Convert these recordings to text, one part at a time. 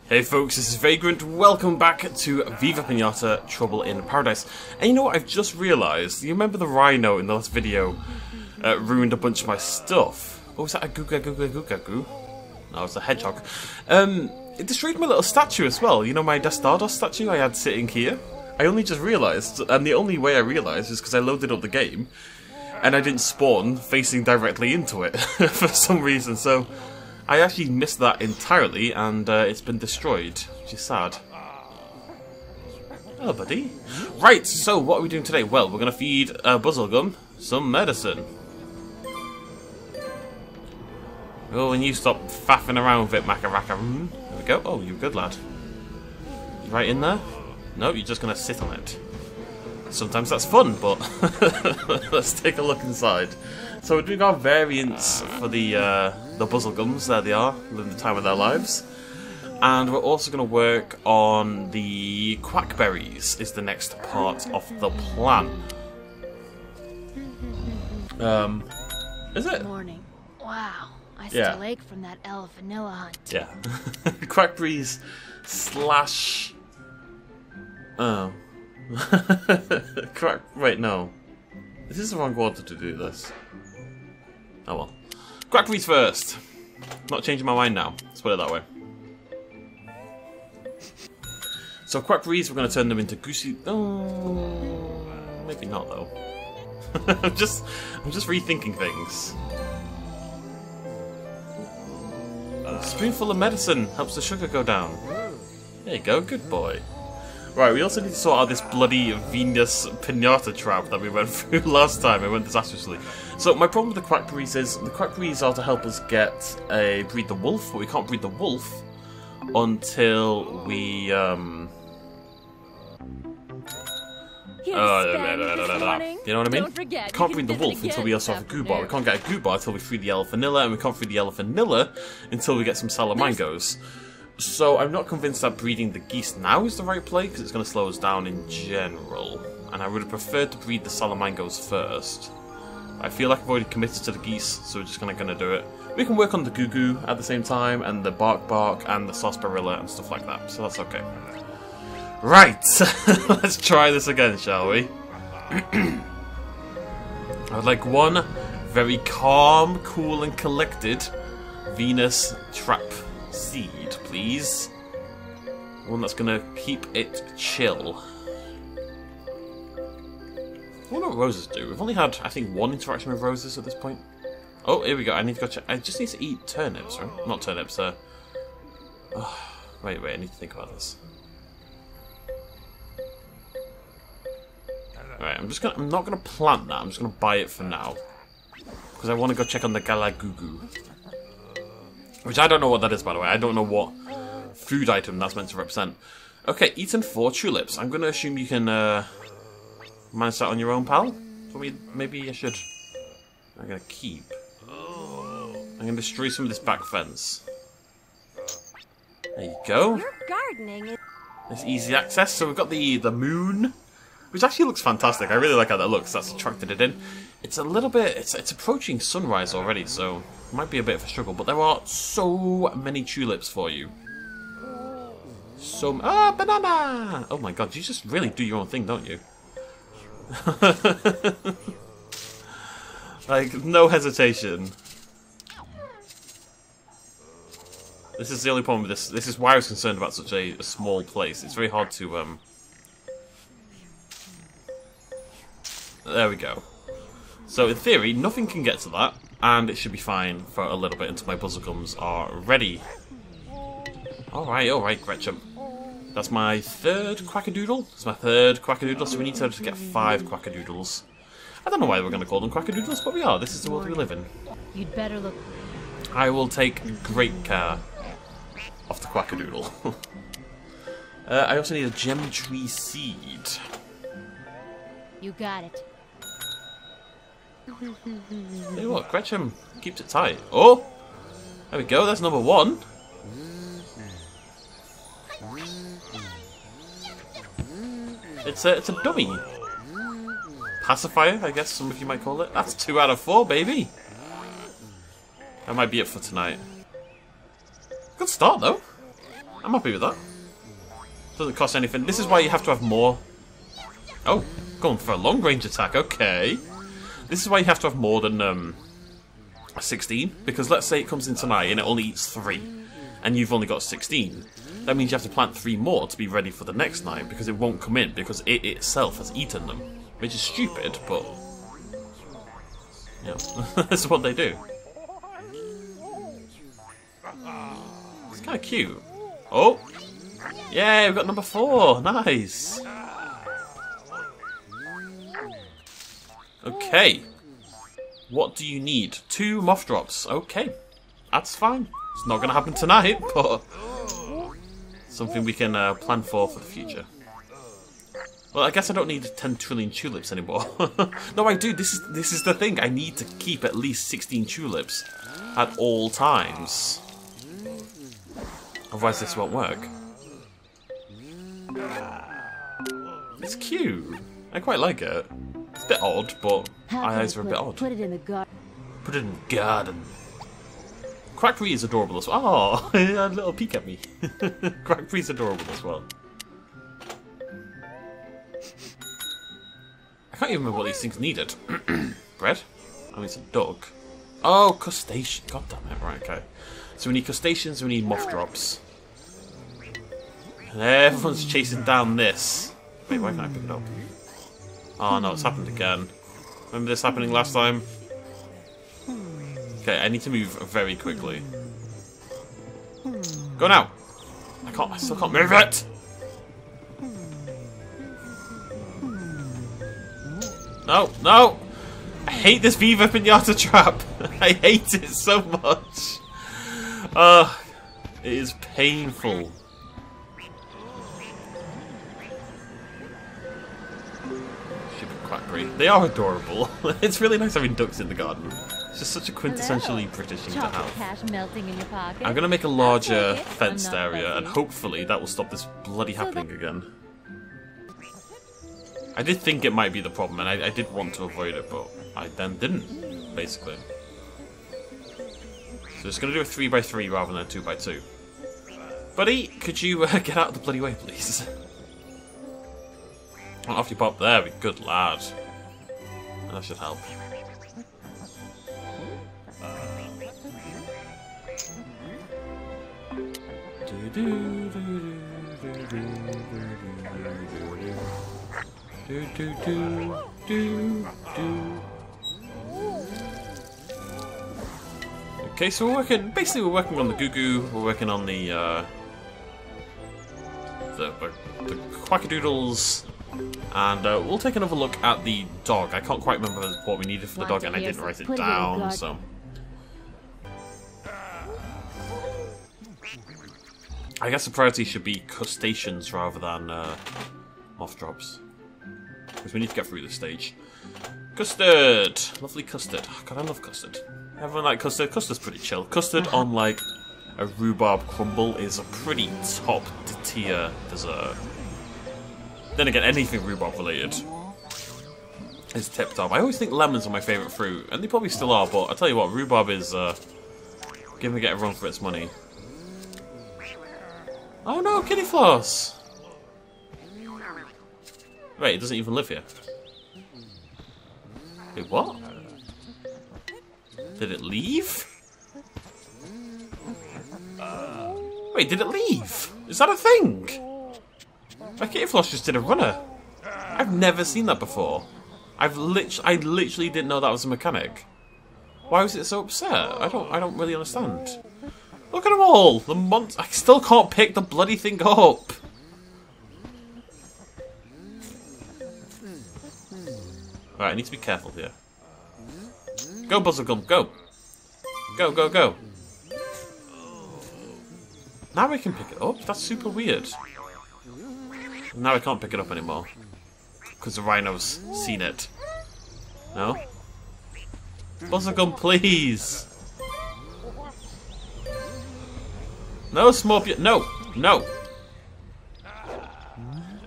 Hey folks, this is Vagrant. Welcome back to Viva Pinata, Trouble in Paradise. And you know what I've just realised? You remember the rhino in the last video ruined a bunch of my stuff? Oh, was that a goo? No, it's a hedgehog. It destroyed my little statue as well. You know my Destardos statue I had sitting here? I only just realised, and the only way I realised is because I loaded up the game and I didn't spawn facing directly into it for some reason, so I actually missed that entirely, and it's been destroyed, which is sad. Hello, buddy. Right, so what are we doing today? Well, we're going to feed Buzzlegum some medicine. Oh, and you stop faffing around with it, Macaracca. There we go. Oh, you're a good lad. You right in there? No, you're just going to sit on it. Sometimes that's fun, but let's take a look inside. So we're doing our variants for the Buzzlegums. There they are, living the time of their lives. And we're also going to work on the Quackberries, is the next part of the plan. Is it? Good morning. Wow, I still ache from that vanilla hunt. Yeah. Quackberries slash... Oh. Wait, no. This is the wrong order to do this. Oh well. Quackberries first. Not changing my mind now. Let's put it that way. So Quackberries, we're going to turn them into goosey. Oh, maybe not though. I'm just rethinking things. A spoonful of medicine helps the sugar go down. There you go, good boy. Right, we also need to sort out this bloody Venus Pinata trap that we went through last time. It went disastrously. So my problem with the Quackberries is the Quackberries are to help us breed the wolf, but we can't breed the wolf until we You know what I mean? Can't breed the wolf until we also have a goo bar. We can't get a goo bar until we free the Vanilla, and we can't free the Vanilla until we get some salamangos. So I'm not convinced that breeding the geese now is the right play, because it's going to slow us down in general. And I would have preferred to breed the salamangos first. I feel like I've already committed to the geese, so we're just going to do it. We can work on the goo goo at the same time, and the bark and the sarsaparilla and stuff like that, so that's okay. Right, let's try this again, shall we? I would like one very calm, cool and collected Venus trap seed, please. One that's gonna keep it chill. I wonder what roses do. We've only had, I think, one interaction with roses at this point. Oh, here we go. I need to go check. I just need to eat turnips, right? Not turnips, oh, wait, I need to think about this. Alright, I'm not gonna plant that, I'm just gonna buy it for now. Because I want to go check on the Galagugu. Which I don't know what that is, by the way. I don't know what food item that's meant to represent. Okay, eaten 4 tulips. I'm going to assume you can manage that on your own, pal. Maybe I should. I'm going to keep. I'm going to destroy some of this back fence. There you go. Your gardening is... There's easy access. So we've got the moon, which actually looks fantastic. I really like how that looks. That's attracted it in. It's a little bit... It's approaching sunrise already, so... Might be a bit of a struggle, but there are so many tulips for you. Banana! Oh my god, you just really do your own thing, don't you? Like, no hesitation. This is the only problem with this. This is why I was concerned about such a small place. It's very hard to, There we go. So, in theory, nothing can get to that. And it should be fine for a little bit until my Buzzlegums are ready. Alright, Gretchen. That's my 3rd Quackadoodle. That's my 3rd Quackadoodle, so we need to get 5 Quackadoodles. I don't know why we're going to call them Quackadoodles, but we are. This is the world we live in. You'd better look... I will take great care of the Quackadoodle. I also need a gem tree seed. You got it. Tell you what, Gretchen keeps it tight. Oh! There we go, that's number 1. It's a dummy. Pacifier, I guess some of you might call it. That's 2 out of 4, baby! That might be it for tonight. Good start, though. I'm happy with that. Doesn't cost anything. This is why you have to have more. Oh, going for a long range attack. Okay. This is why you have to have more than 16. Because let's say it comes in tonight and it only eats 3. And you've only got 16. That means you have to plant 3 more to be ready for the next night. Because it won't come in. Because it itself has eaten them. Which is stupid, but... yeah, that's what they do. It's kind of cute. Oh! Yeah, we've got number 4. Nice. Okay. What do you need? 2 moth drops. Okay. That's fine. It's not going to happen tonight, but something we can plan for the future. Well, I guess I don't need 10 trillion tulips anymore. No, I do. This is the thing. I need to keep at least 16 tulips at all times. Otherwise, this won't work. It's cute. I quite like it. It's a bit odd, but my eyes are a bit odd. Put it in the garden. Put it in the garden. Quackberry is adorable as well. Oh, a little peek at me. Quackberry's adorable as well. I can't even remember what these things needed. Bread? Oh, it's a dog. Oh, crustacean. God damn it. Right, okay. So we need crustaceans, we need moth drops. And everyone's chasing down this. Wait, why can't I pick it up? Oh no, it's happened again. Remember this happening last time? Okay, I need to move very quickly. Go now! I still can't move it! No, no! I hate this Viva Pinata trap! I hate it so much! It is painful. Stupid Quackberry. They are adorable. It's really nice having ducks in the garden. It's just such a quintessentially British thing to have. Cash melting in your pocket. I'm gonna make a larger fenced area, and hopefully that will stop this bloody happening again. I did think it might be the problem, and I did want to avoid it, but I then didn't, basically. So it's going to do a 3x3 rather than a 2x2. Buddy, could you get out of the bloody way, please? Off you pop there, be good lad. That should help. Okay, so we're working on the Goo-Goo, we're working on the Quackadoodles, and we'll take another look at the dog. I can't quite remember what we needed for the dog, and I didn't write it down, so... I guess the priority should be crustaceans rather than moth drops. Because we need to get through this stage. Custard! Lovely custard. Oh, God, I love custard. Everyone like custard? Custard's pretty chill. Custard on, like, a rhubarb crumble is a pretty top-tier dessert. Then again, anything rhubarb related is tip-top. I always think lemons are my favourite fruit, and they probably still are, but I tell you what, rhubarb is giving it a run for its money. Oh no, kitty floss! Wait, it doesn't even live here. Wait, what? Did it leave? Wait, did it leave? Is that a thing? My kitty floss just did a runner. I've never seen that before. I literally didn't know that was a mechanic. Why was it so upset? I don't really understand. Look at them all! The I still can't pick the bloody thing up! Right, I need to be careful here. Go, Buzzlegum, go! Go, go, go! Now I can pick it up? That's super weird. Now I can't pick it up anymore. Because the rhino's seen it. No? Buzzlegum, please! No, no! No!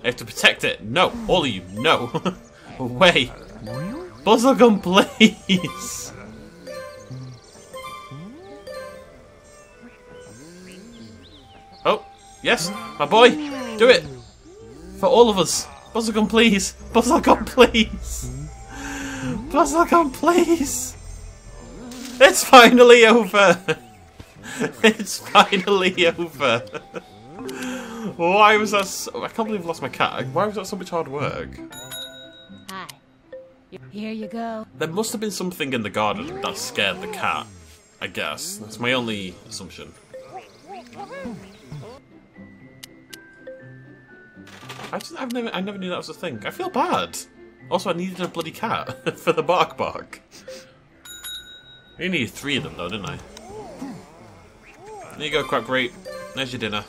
I have to protect it! No! All of you, no! Away! Buzzlegum, please! Oh! Yes, my boy. Do it. For all of us. Buzzlecum, please. Buzzlecum, please. Buzzlecum, please. It's finally over. It's finally over. Why was that so... I can't believe I lost my cat. Why was that so much hard work? Hi. Here you go. There must have been something in the garden that scared the cat. I guess. That's my only assumption. I never knew that was a thing. I feel bad. Also, I needed a bloody cat for the bark bark. I needed 3 of them though, didn't I? There you go, Quackberry. There's your dinner.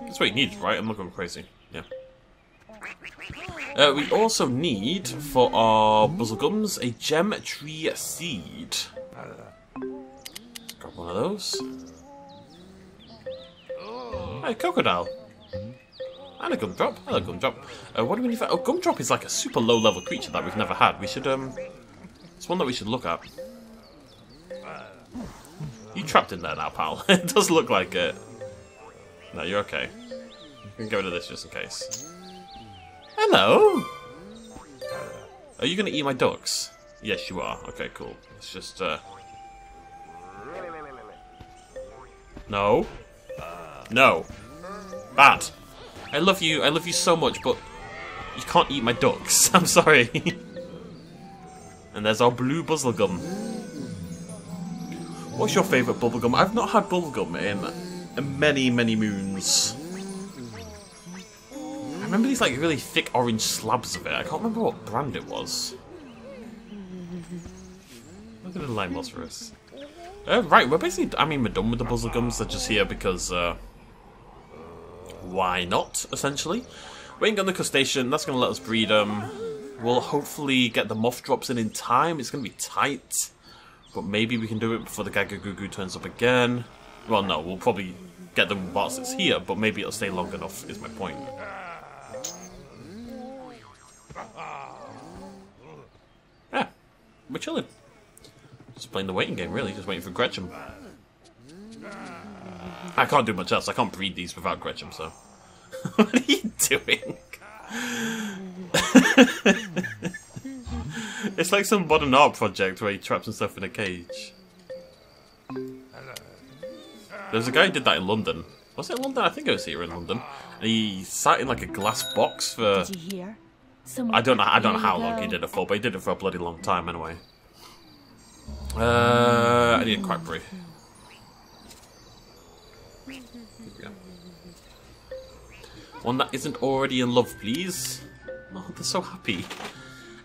That's what you need, right? I'm not going crazy. Yeah. We also need, for our Buzzlegums, a gem tree seed. Grab one of those. Hey, crocodile. And a gumdrop. Hello, gumdrop. What do we need for... Oh, gumdrop is like a super low-level creature that we've never had. We should, it's one that we should look at. You trapped in there now, pal. It does look like it. No, you're okay. We can get rid of this just in case. Hello! Are you going to eat my ducks? Yes, you are. Okay, cool. Let's just, No. No. Bad. I love you so much, but you can't eat my ducks. I'm sorry. And there's our blue bubblegum. What's your favourite bubblegum? I've not had bubblegum in many, many moons. I remember these like really thick orange slabs of it. I can't remember what brand it was. Look at the lime phosphorus. Right, we're basically, I mean, we're done with the bubblegums. They're just here because, why not, essentially? Waiting on the crustacean, that's going to let us breed them. We'll hopefully get the moth drops in time. It's going to be tight, but maybe we can do it before the Gagagugu turns up again. Well, no, we'll probably get them whilst it's here, but maybe it'll stay long enough, is my point. Yeah, we're chilling. Just playing the waiting game, really. Just waiting for Gretchen. I can't do much else. I can't breed these without Gretchen, so... What are you doing? It's like some modern art project where he traps himself in a cage. There's a guy who did that in London. Was it London? I think it was here in London. And he sat in like a glass box for... Did you hear? I don't know how long he did it for, but he did it for a bloody long time anyway. I need a Quackberry. One that isn't already in love, please. Oh, they're so happy.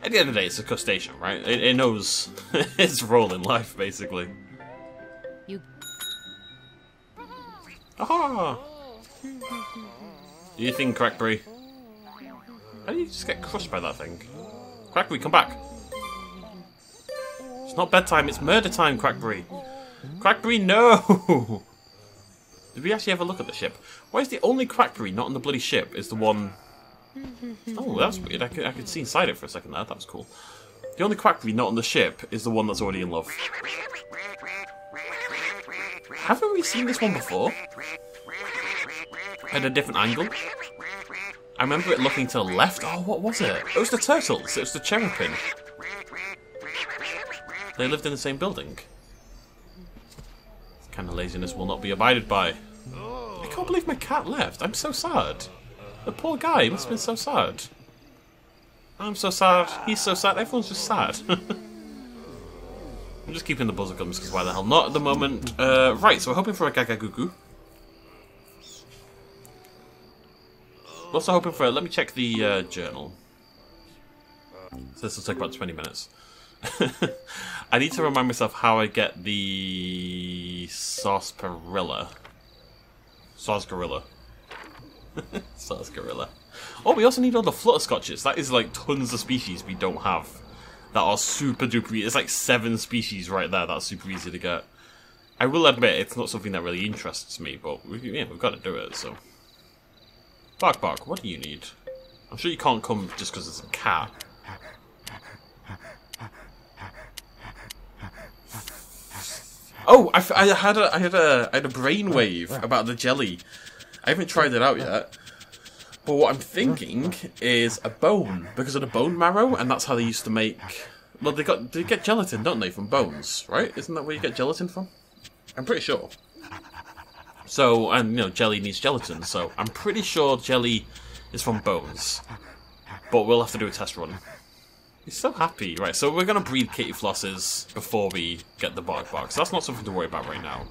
At the end of the day, it's a crustacean, right? It knows its role in life, basically. You. Aha! Do you think, Quackberry? How do you just get crushed by that thing? Quackberry, come back! It's not bedtime, it's murder time, Quackberry! Quackberry, no! Did we actually have a look at the ship? Why is the only Quackberry not on the bloody ship is the one... Oh, that's weird. I could see inside it for a second there. That was cool. The only Quackberry not on the ship is the one that's already in love. Haven't we seen this one before? At a different angle? I remember it looking to the left. Oh, what was it? It was the turtles. It was the cherubim. They lived in the same building. This kind of laziness will not be abided by. I can't believe my cat left. I'm so sad. The poor guy, he must have been so sad. I'm so sad. He's so sad. Everyone's just sad. I'm just keeping the buzzlegums because why the hell not at the moment. Right, so we're hoping for a Gagagugu. Also hoping for... Let me check the journal. So this will take about 20 minutes. I need to remind myself how I get the sarsaparilla. Sarsaparilla. Sarsaparilla. Oh, we also need all the flutterscotches. That is like tons of species we don't have. That are super duper... It's like 7 species right there that's super easy to get. I will admit, it's not something that really interests me, but we've got to do it, so... Bark Bark, what do you need? I'm sure you can't come just because it's a cat. Oh, I had a brainwave about the jelly. I haven't tried it out yet. But what I'm thinking is a bone, because of the bone marrow, and that's how they used to make... Well, they get gelatin, don't they, from bones, right? Isn't that where you get gelatin from? I'm pretty sure. So, and, you know, jelly needs gelatin, so I'm pretty sure jelly is from bones. But we'll have to do a test run. He's so happy. Right, so we're going to breed kitty flosses before we get the bark box. That's not something to worry about right now.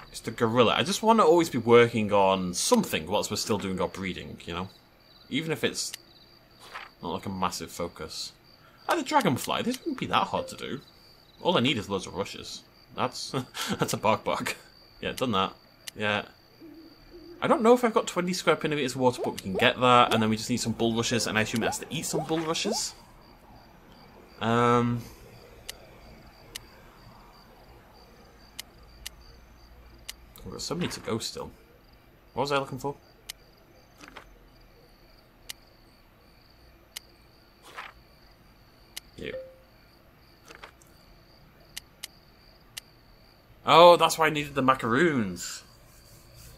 It's the gorilla. I just want to always be working on something whilst we're still doing our breeding, you know? Even if it's not like a massive focus. Like the dragonfly, this wouldn't be that hard to do. All I need is loads of rushes. That's that's a bark. Yeah, done that. Yeah. I don't know if I've got 20 square pinimeters of water, but we can get that, and then we just need some bulrushes, and I assume it has to eat some bulrushes. I've got so many to go still. What was I looking for? You. Oh, that's why I needed the macaroons.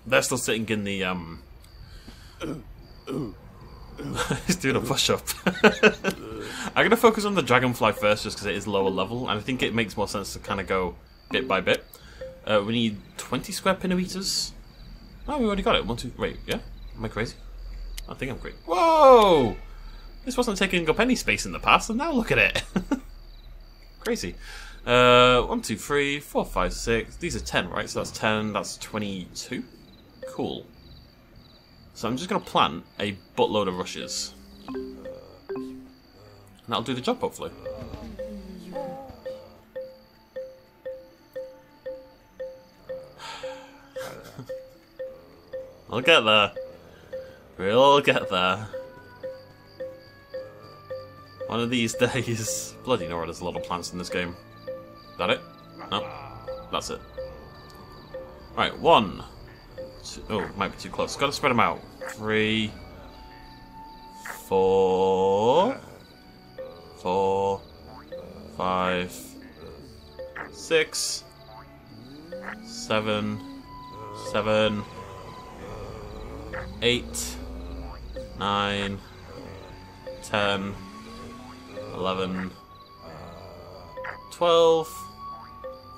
They're still sitting in the, He's doing a push-up. I'm going to focus on the dragonfly first, just because it is lower level, and I think it makes more sense to kind of go bit by bit. We need 20 square pinimeters. Oh, we already got it. 1, 2, wait, yeah? Am I crazy? I think I'm great. Whoa! This wasn't taking up any space in the past, and now look at it. Crazy. 1, 2, 3, 4, 5, 6. These are 10, right? So that's 10, that's 22. Cool. So I'm just going to plant a buttload of rushes. And that'll do the job, hopefully. We'll get there. We'll get there. One of these days. Bloody Nora, there's a lot of plants in this game. Is that it? No. That's it. Right, 1. 2, oh, might be too close. Gotta spread them out. 3. 4. 4. 5. 6. 7. 7. 8. 9. 10. 11. 12.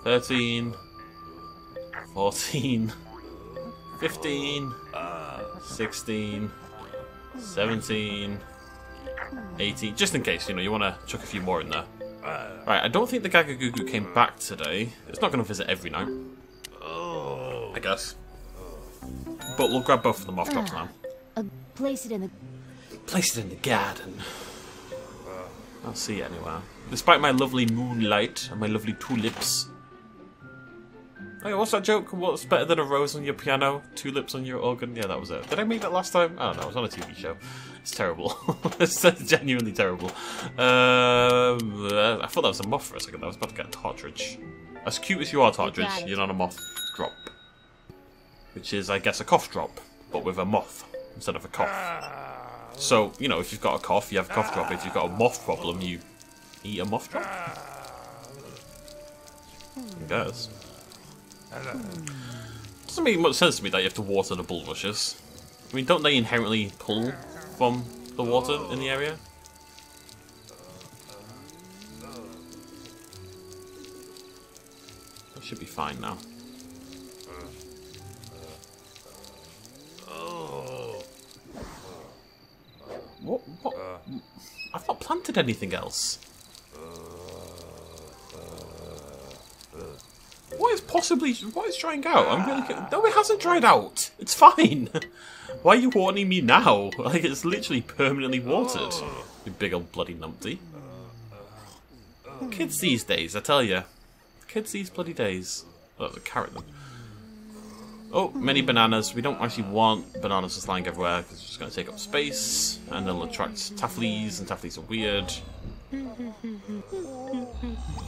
13. 14. 15. 16. 17. 18. Just in case, you know, you want to chuck a few more in there. Right, I don't think the Gagagugu came back today. It's not going to visit every night. I guess. But we'll grab both of them off drops now. Place it in the... Place it in the garden. I'll see it anywhere. Despite my lovely moonlight and my lovely tulips. Hey, what's that joke? What's better than a rose on your piano? Tulips on your organ? Yeah, that was it. Did I make that last time? I don't know, it was on a TV show. It's terrible. It's genuinely terrible. I thought that was a moth for a second. I was about to get a partridge. As cute as you are, Partridge, you're not a moth drop. Which is, I guess, a cough drop, but with a moth instead of a cough. So, you know, if you've got a cough, you have a cough drop. If you've got a moth problem, you eat a moth drop. I guess. Doesn't make much sense to me that you have to water the bulrushes. I mean, don't they inherently pull from the water in the area? That should be fine now. What? I've not planted anything else. What is drying out? I'm really... No, it hasn't dried out. It's fine. Why are you warning me now? Like, it's literally permanently watered. You big old bloody numpty. Kids these days, I tell ya. Kids these bloody days. Oh, there's a carrot then. Oh, many bananas. We don't actually want bananas just lying everywhere because it's just going to take up space and they'll attract tafflies, and tafflies are weird.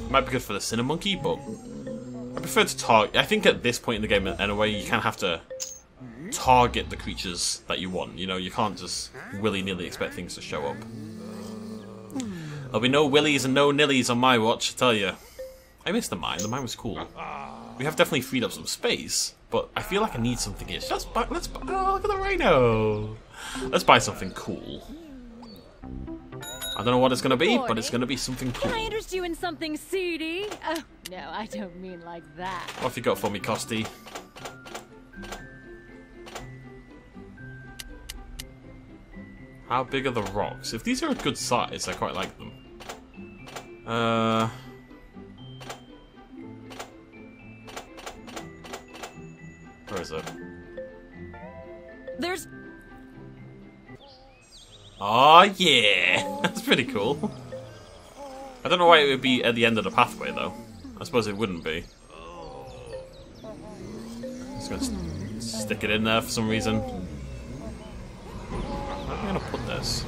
Might be good for the Cinnamonkey, but I prefer to target. I think at this point in the game, anyway, you kind of have to target the creatures that you want. You know, you can't just willy-nilly expect things to show up. There'll be no willies and no nillies on my watch, I tell you. I missed the mine. The mine was cool. We have definitely freed up some space, but I feel like I need something here. Let's buy. Oh, look at the rhino. Let's buy something cool. I don't know what it's gonna be, but it's gonna be something cool. Can I interest you in something seedy? Oh, no, I don't mean like that. What have you got for me, Costy? How big are the rocks? If these are a good size, I quite like them. Where is it? There's... Oh yeah! That's pretty cool. I don't know why it would be at the end of the pathway though. I suppose it wouldn't be. Just gonna stick it in there for some reason. Where am I gonna put this?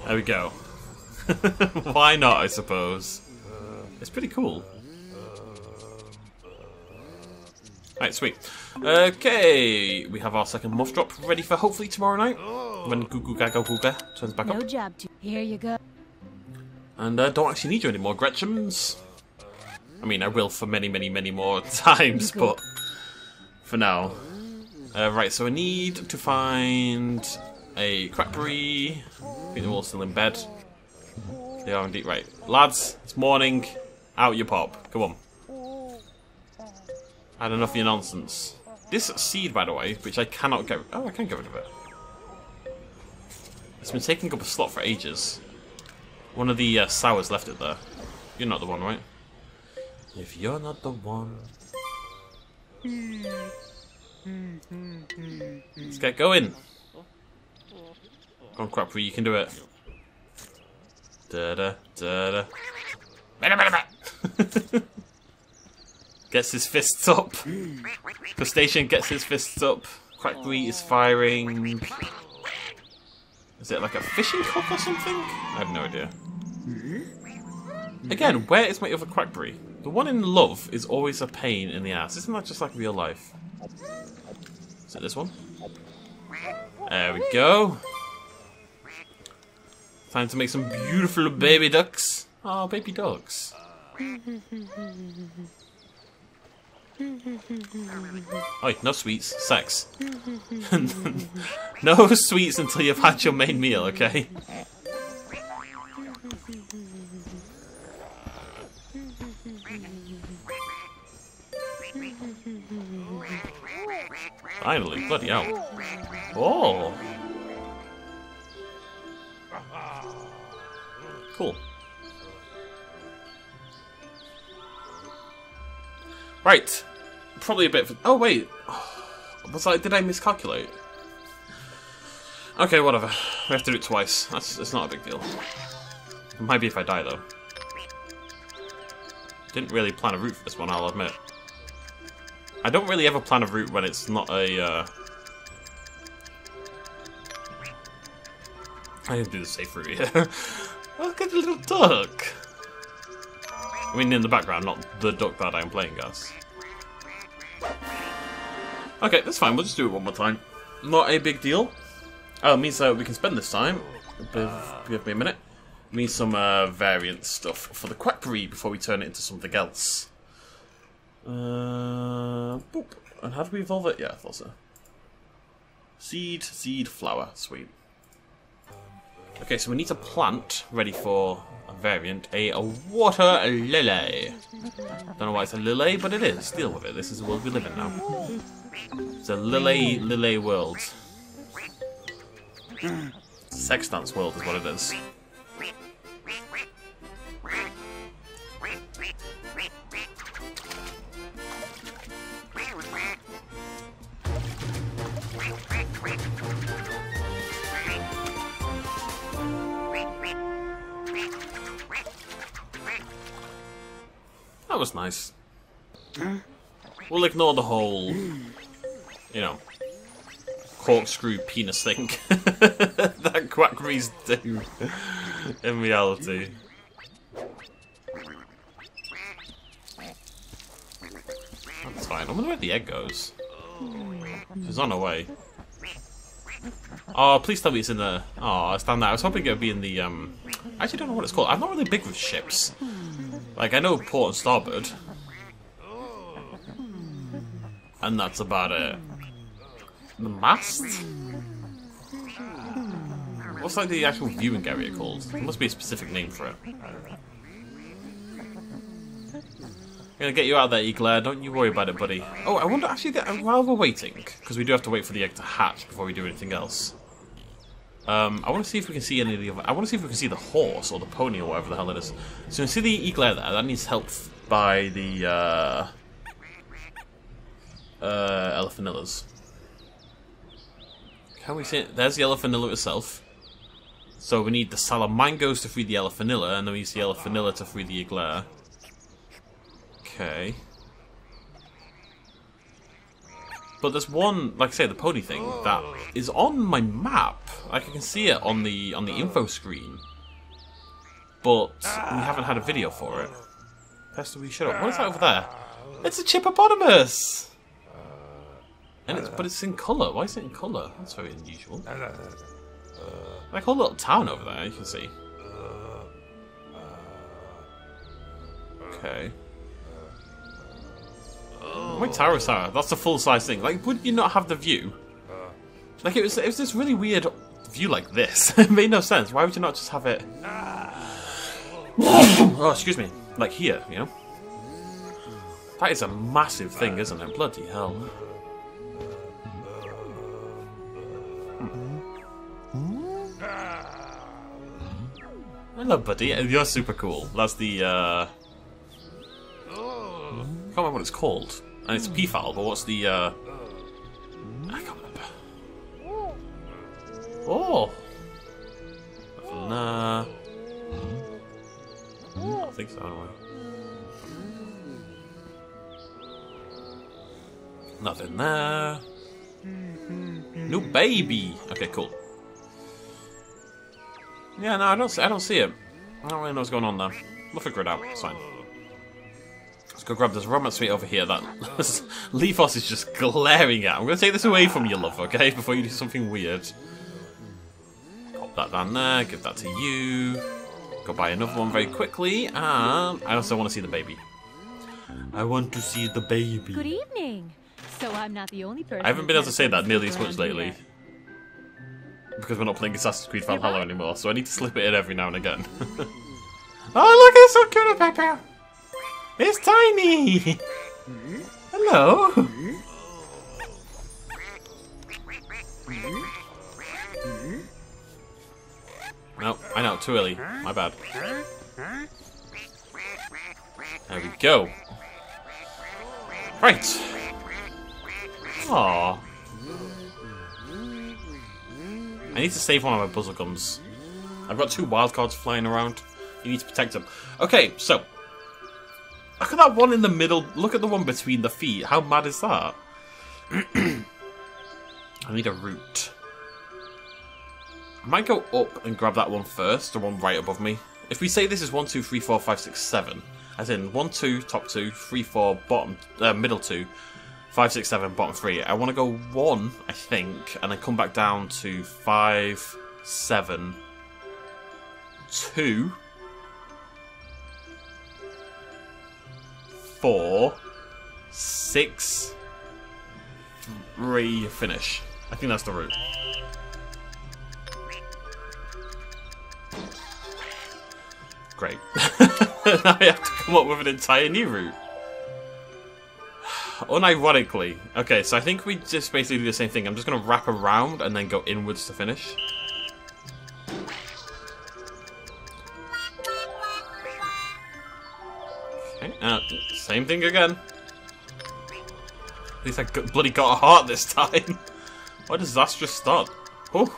There we go. Why not, I suppose? It's pretty cool. Right, sweet. Okay, we have our second muff drop ready for hopefully tomorrow night when Goo Goo Gaga Googa turns back up. No job to... Here you go. And don't actually need you anymore, Gretchens. I mean, I will for many, many, many more times, but for now. Right, so I need to find a crackberry. I think they're all still in bed. They are indeed. Right, lads, it's morning. Out you pop. Come on. I had enough of your nonsense. This seed, by the way, which I cannot get... Oh, I can get rid of it. It's been taking up a slot for ages. One of the sours left it there. You're not the one, right? If you're not the one... Let's get going. Come on, Crappery, you can do it. Da-da, da-da. Gets his fists up. Crustacean gets his fists up. Quackberry is firing. Is it like a fishing hook or something? I have no idea. Again, where is my other Quackberry? The one in love is always a pain in the ass. Isn't that just like real life? Is it this one? There we go. Time to make some beautiful baby ducks. Oh, baby ducks. Oh, no sweets. Sex. No sweets until you've had your main meal, okay? Finally, bloody hell. Oh! Cool. Right. Probably a bit... Oh, wait. Did I miscalculate? Okay, whatever. We have to do it twice. It's not a big deal. It might be if I die, though. Didn't really plan a route for this one, I'll admit. I don't really ever plan a route when it's not a... I didn't do the safe route here. Look at the little duck! I mean, in the background, not the duck that I'm playing as. Okay, that's fine. We'll just do it one more time. Not a big deal. Oh, it means we can spend this time. Give me a minute. It means some variant stuff for the Quackberry before we turn it into something else. Boop. And how do we evolve it? Yeah, I thought so. Seed, flower. Sweet. Okay, so we need to plant, ready for a variant, a water lily. Don't know why it's a lily, but it is. Deal with it. This is the world we live in now. It's a lily world. Sex dance world is what it is. That was nice. We'll ignore the whole, you know, corkscrew penis thing that Quackberries do in reality. That's fine. I wonder where the egg goes. She's on her way. Oh, please tell me it's in the... Oh, it's down there. I was hoping it would be in the, I actually don't know what it's called. I'm not really big with ships. Like, I know port and starboard. And that's about it. The mast? What's like the actual viewing area called? There must be a specific name for it. I'm gonna get you out of there, Eclair. Don't you worry about it, buddy. Oh, I wonder, actually, while we're waiting, because we do have to wait for the egg to hatch before we do anything else. I want to see if we can see any of the other... I want to see if we can see the horse or the pony or whatever the hell it is. So you see the Eclair there? That needs help by the, Elephantillers. Can we see it? There's the Elephantilla itself. So we need the Salamangos to free the Elephantilla, and then we use the Elephantilla to free the Eclair. Okay. But there's one, like I say, the pony thing, that is on my map. Like I can see it on the info screen. But we haven't had a video for it. Pester, we shut up. What is that over there? It's a chippopotamus! But it's in colour. Why is it in colour? That's very unusual. Like a whole little town over there, you can see. Okay. My tower is tower. That's a full-size thing. Like, would you not have the view? Like, it was this really weird view like this. It made no sense. Why would you not just have it... Oh, excuse me. Like here, you know? That is a massive thing, isn't it? Bloody hell. Hello, buddy. You're super cool. That's the, I can't remember what it's called. And it's peafowl, but what's the, I can't remember. Oh! Nah. I think so, anyway. Nothing there. No baby! Okay, cool. Yeah, no, I don't see it. I don't really know what's going on there. We'll figure it out. It's fine. Let's go grab this romance suite over here that Leafos is just glaring at. I'm going to take this away from you, love, okay? Before you do something weird. Pop that down there. Give that to you. Go buy another one very quickly. And I also want to see the baby. I want to see the baby. Good evening. So I'm not the only person. I haven't been able to say that nearly as much lately. Because we're not playing Assassin's Creed Valhalla anymore, so I need to slip it in every now and again. Oh, look, it's so cute, Pepper! It's tiny! Hello! No, I know, too early. My bad. There we go. Right! Aww. I need to save one of my puzzle gums. I've got 2 wildcards flying around. You need to protect them. Okay, so. Look at that one in the middle. Look at the one between the feet. How mad is that? I need a route. I might go up and grab that one first. The one right above me. If we say this is 1, 2, 3, 4, 5, 6, 7. As in 1, 2, top 2, 3, 4, bottom, middle 2. 5, 6, 7, bottom 3. I want to go 1, I think, and then come back down to 5, 7, 2, 4, 6, 3, finish. I think that's the route. Great. Now I have to come up with an entire new route. Unironically. Okay, so I think we just basically do the same thing. I'm just going to wrap around and then go inwards to finish. Okay, same thing again. At least I bloody got a heart this time. What a disastrous start. Oh,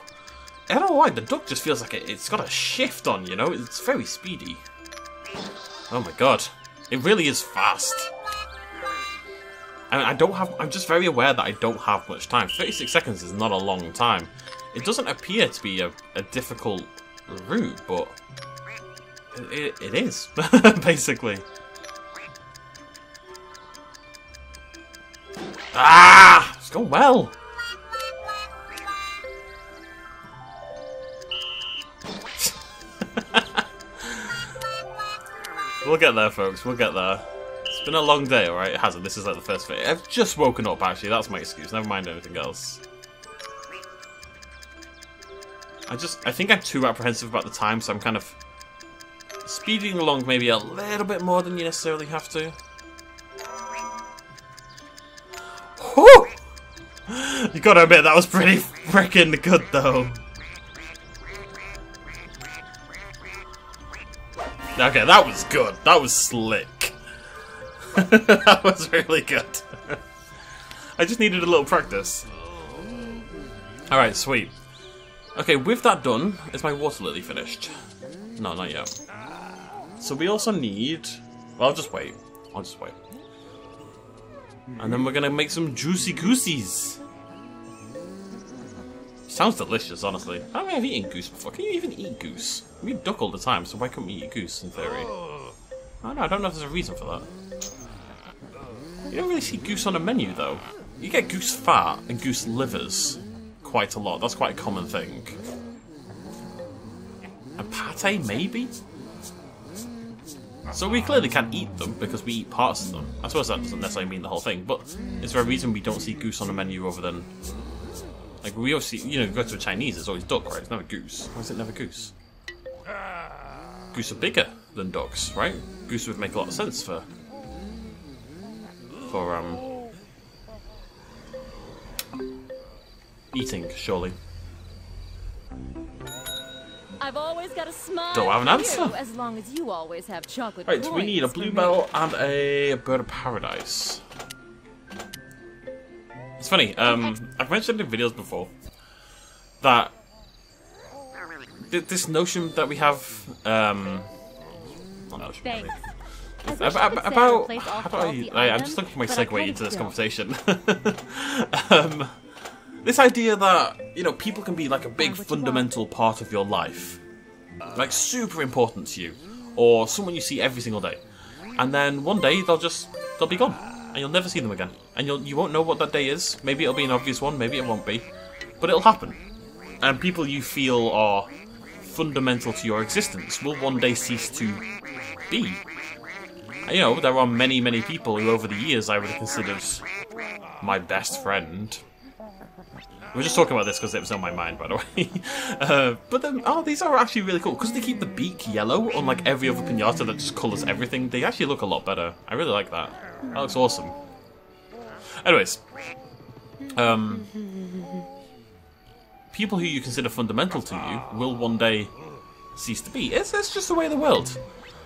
I don't know why, the duck just feels like it's got a shift on, you know? It's very speedy. Oh my god. It really is fast. And I'm just very aware that I don't have much time. 36 seconds is not a long time. It doesn't appear to be a difficult route, but it is, basically. Ah! It's going well. We'll get there, folks. We'll get there. It's been a long day, alright? It hasn't. This is like the first bit. I've just woken up, actually. That's my excuse. Never mind anything else. I think I'm too apprehensive about the time, so I'm kind of speeding along maybe a little bit more than you necessarily have to. Whew! You gotta admit, that was pretty freaking good, though. Okay, that was good. That was slick. That was really good. I just needed a little practice. Alright, sweet. Okay, with that done, is my water lily finished? No, not yet. So we also need... Well, I'll just wait. I'll just wait. And then we're gonna make some juicy goosies. Sounds delicious, honestly. I don't think I've eaten goose before. Can you even eat goose? We eat duck all the time, so why couldn't we eat goose, in theory? I don't know if there's a reason for that. You don't really see goose on a menu, though. You get goose fat and goose livers quite a lot. That's quite a common thing. And pate, maybe? So we clearly can't eat them because we eat parts of them. I suppose that doesn't necessarily mean the whole thing, but is there a reason we don't see goose on the menu other than... Like, we obviously, you know, go to a Chinese, it's always duck, right? It's never goose. Why is it never goose? Goose are bigger than ducks, right? Goose would make a lot of sense for eating, surely. I've always got a smile. Don't have an answer. You, as long as you always have chocolate. Right, so we need a bluebell and a bird of paradise. It's funny, I've mentioned in videos before that this notion that we have, not notion, really. About how do I'm just looking for my segue into this conversation. This idea that, you know, people can be like a big fundamental part of your life, like super important to you, or someone you see every single day, and then one day they'll be gone. And you'll never see them again. And you won't know what that day is. Maybe it'll be an obvious one, maybe it won't be. But it'll happen. And people you feel are fundamental to your existence will one day cease to be. And, you know, there are many, many people who over the years I would have considered my best friend. We're just talking about this because it was on my mind, by the way. But then, these are actually really cool. Because they keep the beak yellow, unlike every other pinata that just colours everything. They actually look a lot better. I really like that. That looks awesome. Anyways. People who you consider fundamental to you will one day cease to be. It's just the way of the world.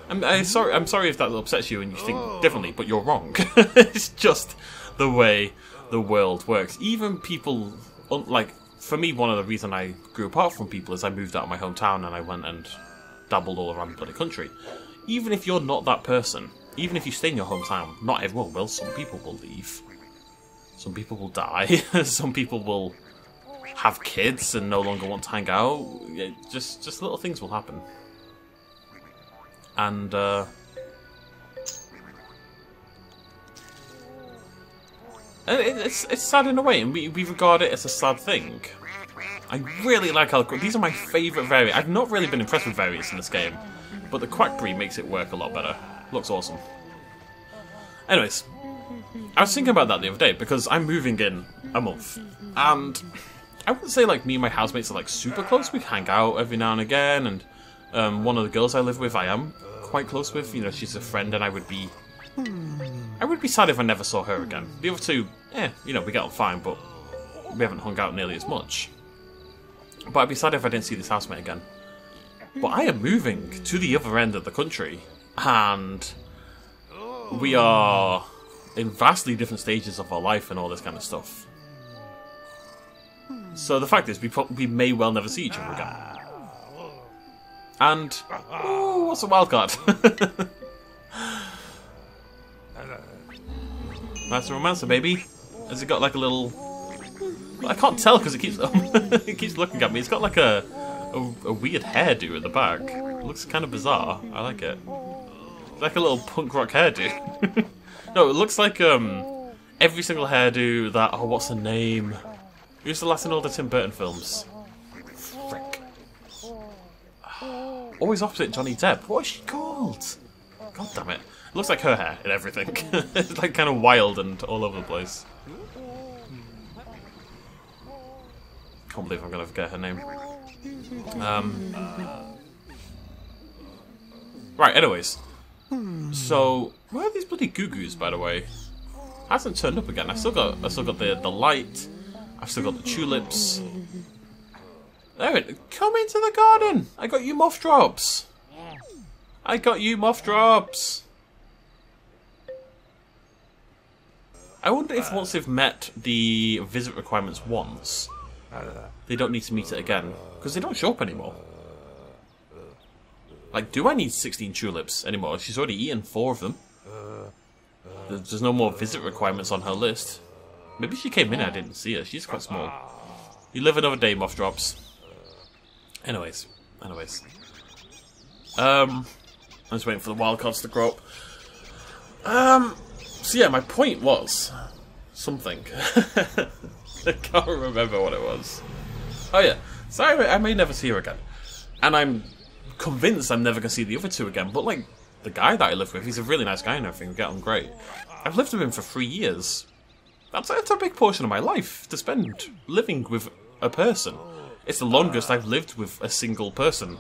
I'm sorry if that upsets you and you think differently, but you're wrong. It's just the way the world works. Even people... Like, for me, one of the reasons I grew apart from people is I moved out of my hometown and I went and dabbled all around the bloody country. Even if you're not that person, even if you stay in your hometown, not everyone will. Some people will leave. Some people will die. Some people will have kids and no longer want to hang out. Just little things will happen. And, it's sad in a way, and we regard it as a sad thing. I really like how these are my favourite variants. I've not really been impressed with variants in this game, but the quackberry makes it work a lot better. Looks awesome. Anyways, I was thinking about that the other day because I'm moving in a month, and I wouldn't say like me and my housemates are like super close. We hang out every now and again, and one of the girls I live with, I am quite close with. You know, she's a friend, and I would be sad if I never saw her again. The other two, you know, we get on fine, but we haven't hung out nearly as much. But I'd be sad if I didn't see this housemate again. But I am moving to the other end of the country, and we are in vastly different stages of our life and all this kind of stuff. So the fact is, we may well never see each other again. And, oh, what's a wild card? That's a romancer, baby. Has it got like a little... I can't tell because it keeps it keeps looking at me. It's got like a weird hairdo at the back. It looks kind of bizarre. I like it. It's like a little punk rock hairdo. No, it looks like every single hairdo that... Oh, what's the name? Who's the last in all the Tim Burton films? Frick. Always opposite Johnny Depp. What is she called? God damn it. It looks like her hair and everything. It's like kind of wild and all over the place. Can't believe I'm going to forget her name. Right, anyways. So, where are these bloody goo-goos, by the way? Hasn't turned up again. I've still got the light. I've still got the tulips. There it. Come into the garden. I got you moth drops. I got you moth drops. I wonder if once they've met the visit requirements once, they don't need to meet it again because they don't show up anymore. Like, do I need 16 tulips anymore? She's already eaten 4 of them. There's no more visit requirements on her list. Maybe she came in and I didn't see her. She's quite small. You live another day, moth drops. Anyways. I'm just waiting for the wild cards to grow up. So yeah, my point was something. I can't remember what it was. Oh yeah, so I may never see her again. And I'm convinced I'm never going to see the other 2 again, but like, the guy that I live with, he's a really nice guy and everything, we get on great. I've lived with him for 3 years. That's a big portion of my life to spend living with a person. It's the longest I've lived with a single person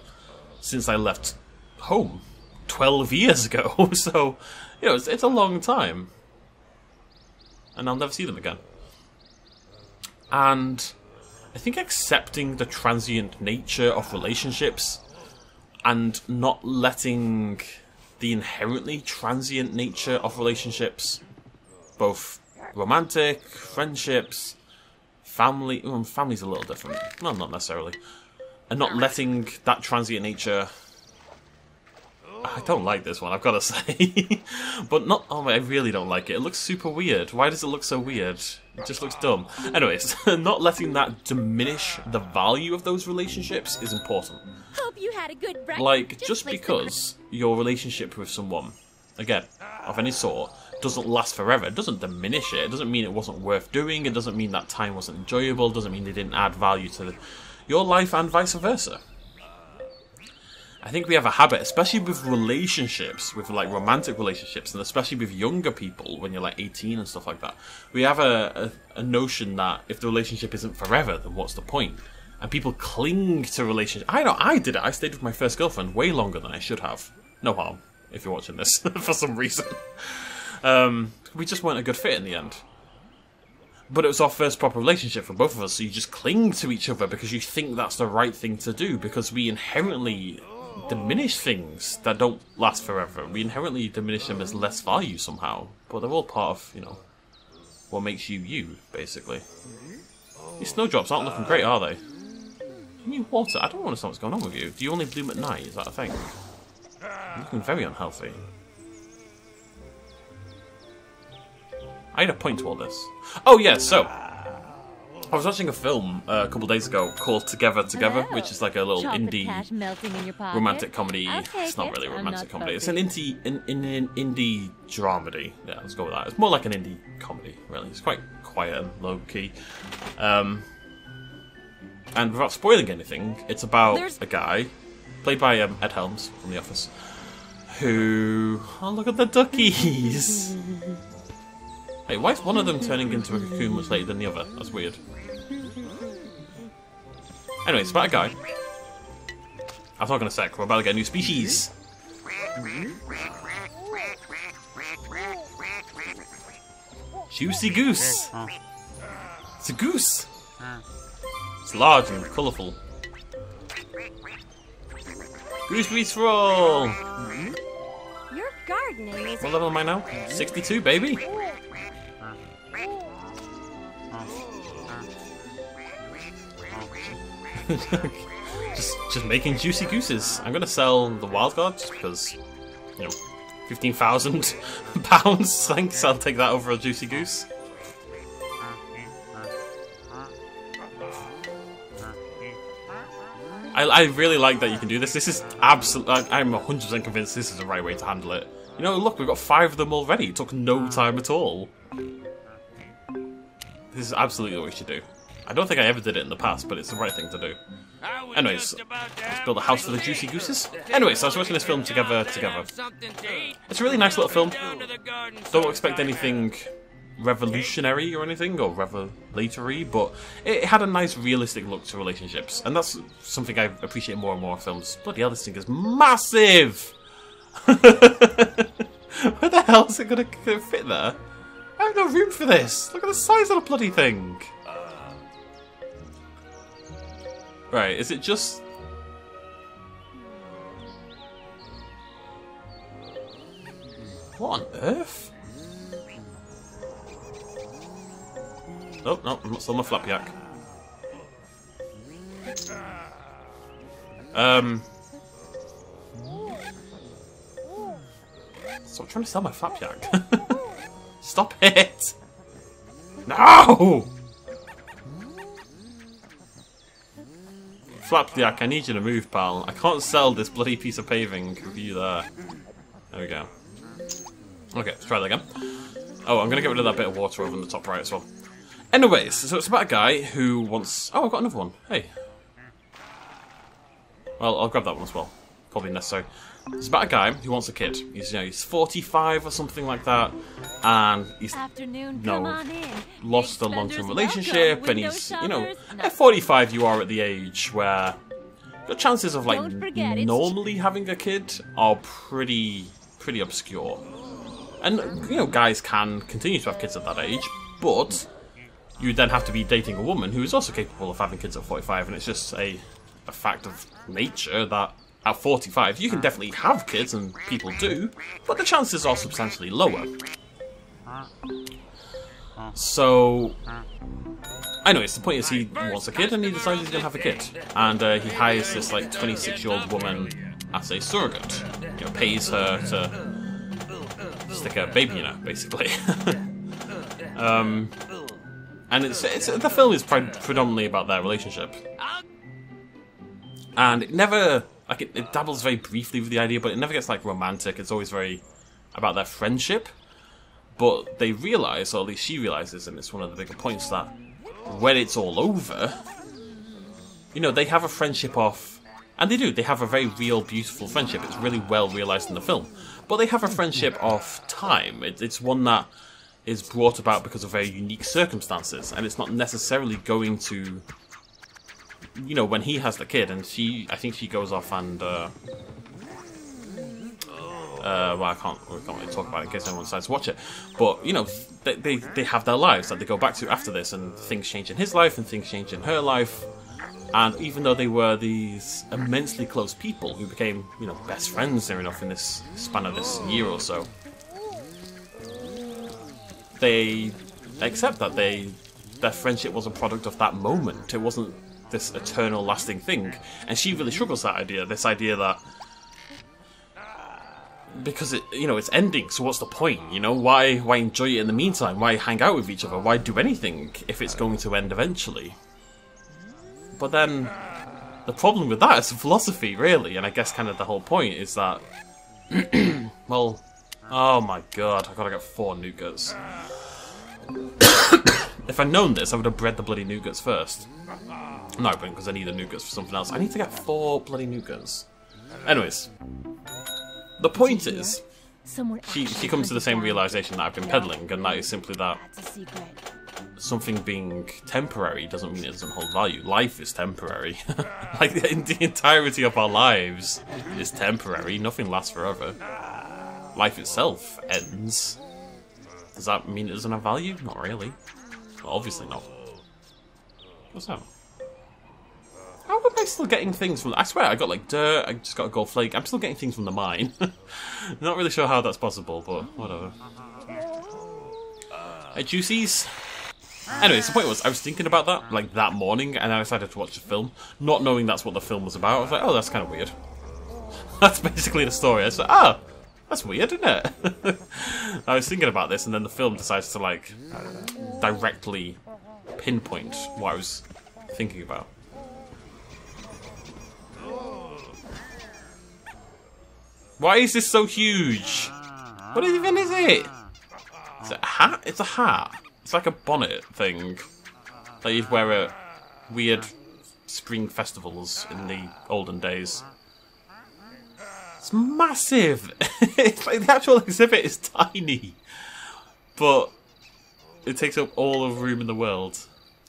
since I left home 12 years ago. So, you know, it's a long time. And I'll never see them again. And I think accepting the transient nature of relationships and not letting the inherently transient nature of relationships, both romantic, friendships, family... Well, family's a little different. Well, not necessarily. And not letting that transient nature... I don't like this one, I've got to say. But not... Oh, I really don't like it. It looks super weird. Why does it look so weird? It just looks dumb. Anyways, not letting that diminish the value of those relationships is important. Hope you had a good breakfast. Like, just because your relationship with someone, again, of any sort, doesn't last forever, it doesn't diminish it. It doesn't mean it wasn't worth doing. It doesn't mean that time wasn't enjoyable. It doesn't mean they didn't add value to your life and vice versa. I think we have a habit, especially with relationships, with like romantic relationships, and especially with younger people when you're like 18 and stuff like that. We have a notion that if the relationship isn't forever, then what's the point? And people cling to relationships. I know, I did it. I stayed with my first girlfriend way longer than I should have. No harm, if you're watching this, for some reason. We just weren't a good fit in the end. But it was our first proper relationship for both of us, so you just cling to each other because you think that's the right thing to do, because we inherently diminish things that don't last forever. We inherently diminish them as less value somehow. But they're all part of, you know, what makes you you, basically. These snowdrops aren't looking great, are they? You need water? I don't understand what's going on with you. Do you only bloom at night? Is that a thing? You're looking very unhealthy. I had a point to all this. Oh yeah, so I was watching a film a couple days ago called Together, which is like a little indie romantic comedy. It's not really a romantic comedy. It's an indie dramedy. Yeah, let's go with that. It's more like an indie comedy, really. It's quite quiet and low key. And without spoiling anything, it's about a guy played by Ed Helms from The Office, who... Oh, look at the duckies! Hey, why is one of them turning into a cocoon much later than the other? That's weird. Anyway, it's about a guy. I'll talk in a sec. We're about to get a new species. Juicy goose. It's a goose. It's large and colourful. Gooseberries for all. Your gardening is... What level am I now? 62, baby. just making juicy gooses. I'm gonna sell the wild card just because, you know, £15,000. Thanks, I'll take that over a juicy goose. I really like that you can do this. This is absolutely... I'm 100% convinced this is the right way to handle it. You know, look, we've got 5 of them already. It took no time at all. This is absolutely what we should do. I don't think I ever did it in the past, but it's the right thing to do. Anyways, let's build a house for the juicy gooses. Anyways, I was watching this film together. It's a really nice little film. Don't expect anything revolutionary or anything, or revelatory, but it had a nice realistic look to relationships, and that's something I appreciate more and more in films. Bloody hell, this thing is massive! Where the hell is it gonna fit there? I have no room for this! Look at the size of the bloody thing! Right, is it just... What on earth? Oh, no, I'm not still my flapjack. Stop trying to sell my flapjack. Stop it! No! Flapjack, I need you to move, pal. I can't sell this bloody piece of paving with you there. There we go. Okay, let's try that again. Oh, I'm gonna get rid of that bit of water over in the top right as well. Anyways, so it's about a guy who wants... Oh, I've got another one. Hey. Well, I'll grab that one as well. Probably necessary. It's about a guy who wants a kid. He's, you know, he's 45 or something like that, and he's lost a long-term relationship, and he's, you know, at 45 you are at the age where the chances of, like, normally having a kid are pretty obscure. And, you know, guys can continue to have kids at that age, but you then have to be dating a woman who is also capable of having kids at 45, and it's just a fact of nature that at 45 you can definitely have kids, and people do, but the chances are substantially lower. So, anyways, the point is he wants a kid and he decides he's going to have a kid. And he hires this, like, 26-year-old woman as a surrogate. You know, pays her to stick a baby in her, basically. And the film is predominantly about their relationship. And it never, like, it dabbles very briefly with the idea, but it never gets, like, romantic. It's always very about their friendship. But they realise, or at least she realises, and it's one of the bigger points, that when it's all over, you know, they have a friendship off, and they have a very real, beautiful friendship. It's really well realised in the film. But they have a friendship off time. It's one that is brought about because of very unique circumstances, and it's not necessarily going to, you know, when he has the kid, and I think she goes off and, well, we can't really talk about it in case anyone decides to watch it, but, you know, they have their lives that they go back to after this, and things change in his life, and things change in her life, and even though they were these immensely close people who became, you know, best friends near enough in this span of this year or so, they accept that their friendship was a product of that moment. It wasn't this eternal lasting thing, and she really struggles with that idea, this idea that because it, you know, it's ending, so what's the point, you know? Why enjoy it in the meantime? Why hang out with each other? Why do anything if it's going to end eventually? But then the problem with that is philosophy, really, and I guess kind of the whole point is that well, oh my god, I've got to get 4 nougats. If I'd known this, I would have bred the bloody nougats first. No, I wouldn't, because I need the nougats for something else. I need to get 4 bloody nougats. Anyways, the point is, she comes to the same realisation that I've been peddling, and that is simply that something being temporary doesn't mean it doesn't hold value. Life is temporary. Like, the entirety of our lives is temporary. Nothing lasts forever. Life itself ends. Does that mean it doesn't have value? Not really. Well, obviously not. What's that? How am I still getting things from... I swear, I got, like, dirt, I just got a gold flake. I'm still getting things from the mine. Not really sure how that's possible, but whatever. Hey, juicies? Anyways, the point was, I was thinking about that, like, that morning, and I decided to watch the film, not knowing that's what the film was about. I was like, oh, that's kind of weird. That's basically the story. I was like, oh, that's weird, isn't it? I was thinking about this, and then the film decides to, like, directly pinpoint what I was thinking about. Why is this so huge? What even is it? Is it a hat? It's a hat. It's like a bonnet thing that you'd wear at weird spring festivals in the olden days. It's massive! It's like the actual exhibit is tiny. But it takes up all the room in the world.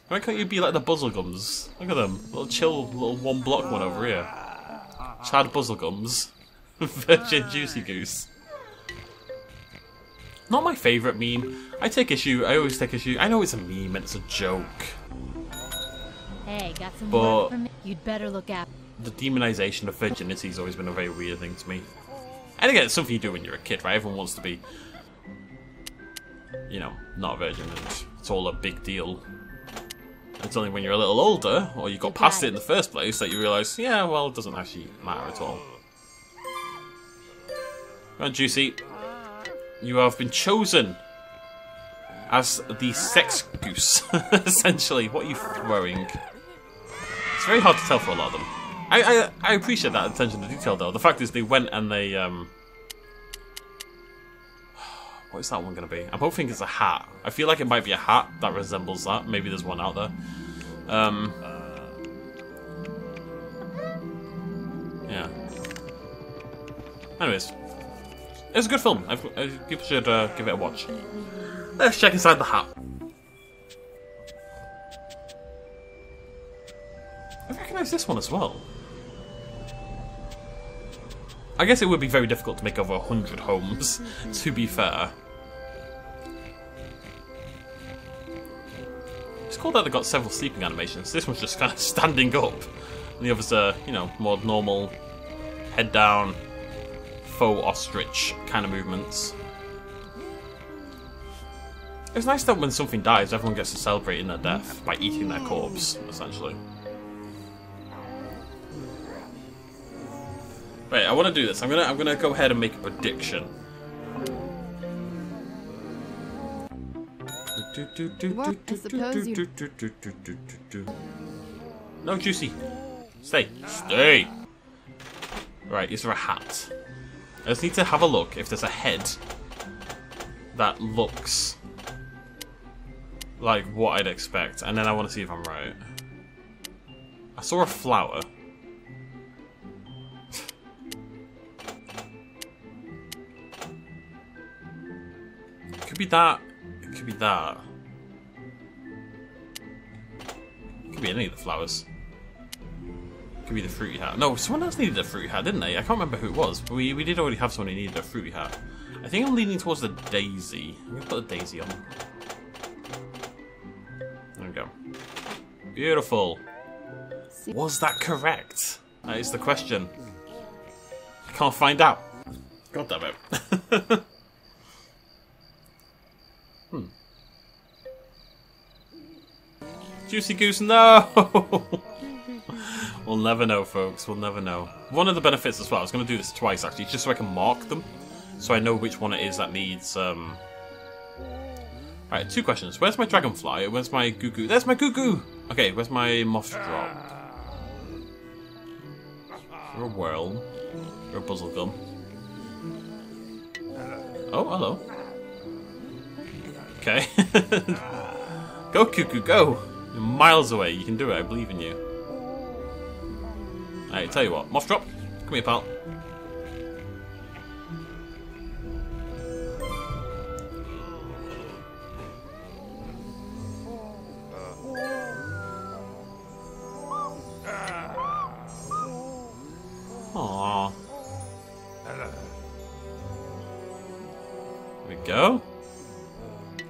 Why can't you be like the Buzzlegums? Look at them. Little chill, little one block one over here. Chad Buzzlegums. Virgin Juicy Goose. Not my favourite meme. I take issue. I always take issue. I know it's a meme and it's a joke. Hey, got some But work for me? You'd better look out. the demonization of virginity has always been a very weird thing to me. And again, it's something you do when you're a kid, right? Everyone wants to be, you know, not a virgin, and it's all a big deal. It's only when you're a little older, or you got past it in the first place, that you realise, yeah, well, it doesn't actually matter at all. Come on, Juicy. You have been chosen as the sex goose, essentially. What are you throwing? It's very hard to tell for a lot of them. I appreciate that attention to detail, though. The fact is, they went and they, what is that one going to be? I'm hoping it's a hat. I feel like it might be a hat that resembles that. Maybe there's one out there. Yeah. Anyways. It's a good film. People should give it a watch. Let's check inside the hat. I recognise this one as well. I guess it would be very difficult to make over 100 homes, to be fair. It's cool that they've got several sleeping animations. This one's just kind of standing up. And the others are, you know, more normal, head down, faux ostrich kind of movements. It's nice that when something dies, everyone gets to celebrate in their death by eating their corpse, essentially. Wait, I want to do this. I'm gonna go ahead and make a prediction. Well, I suppose you... No, Juicy. Stay. Stay. Right, is there a hat? I just need to have a look if there's a head that looks like what I'd expect, and then I want to see if I'm right. I saw a flower. It could be that. It could be that. It could be any of the flowers. It could be the fruity hat. No, someone else needed a fruity hat, didn't they? I can't remember who it was, but we did already have someone who needed a fruity hat. I think I'm leaning towards the daisy. I'm gonna put the daisy on. There we go. Beautiful. Was that correct? That is the question. I can't find out. God damn it. Juicy Goose, no! We'll never know, folks. We'll never know. One of the benefits as well, I was going to do this twice, actually, just so I can mark them. So I know which one it is that needs, Alright, two questions. Where's my dragonfly? Where's my goo-goo? There's my goo-goo! Okay, where's my moth drop? You're a whirl. You're a buzzlegum. Oh, hello. Okay. Go, cuckoo, go! You're miles away. You can do it. I believe in you. Alright, tell you what. Moth drop. Come here, pal. Aww. There we go.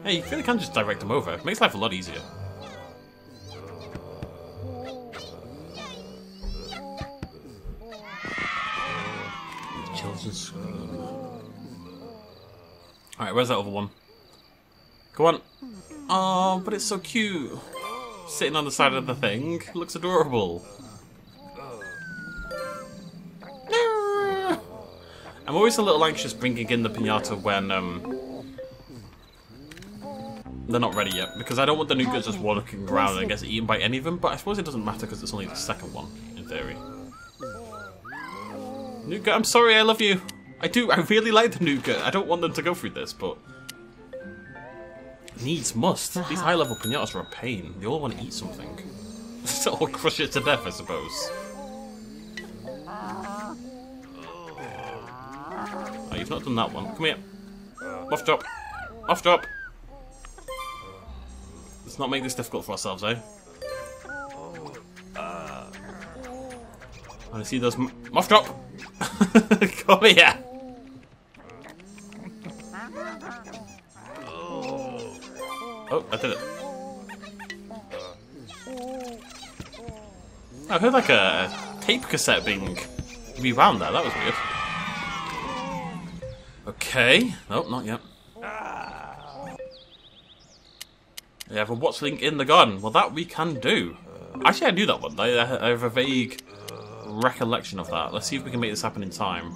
Hey, you really can just direct them over. It makes life a lot easier. Children's scream. Alright, where's that other one? Go on. Oh, but it's so cute. Sitting on the side of the thing. Looks adorable. I'm always a little anxious bringing in the pinata when they're not ready yet, because I don't want the nougat just walking around and gets eaten by any of them, but I suppose it doesn't matter because it's only the second one, in theory. Nougat, I'm sorry, I love you. I do, I really like the nougat. I don't want them to go through this, but needs must. These high-level pinatas are a pain. They all want to eat something. Or crush it to death, I suppose. Oh, you've not done that one. Come here. Off drop. Off drop. Let's not make this difficult for ourselves, eh? I want to see those off drop. Come here. Oh, I did it. I heard like a tape cassette being rewound there. That was weird. Okay. Nope, not yet. We have a watch link in the garden. Well, that we can do. Actually, I knew that one. I have a vague recollection of that. Let's see if we can make this happen in time.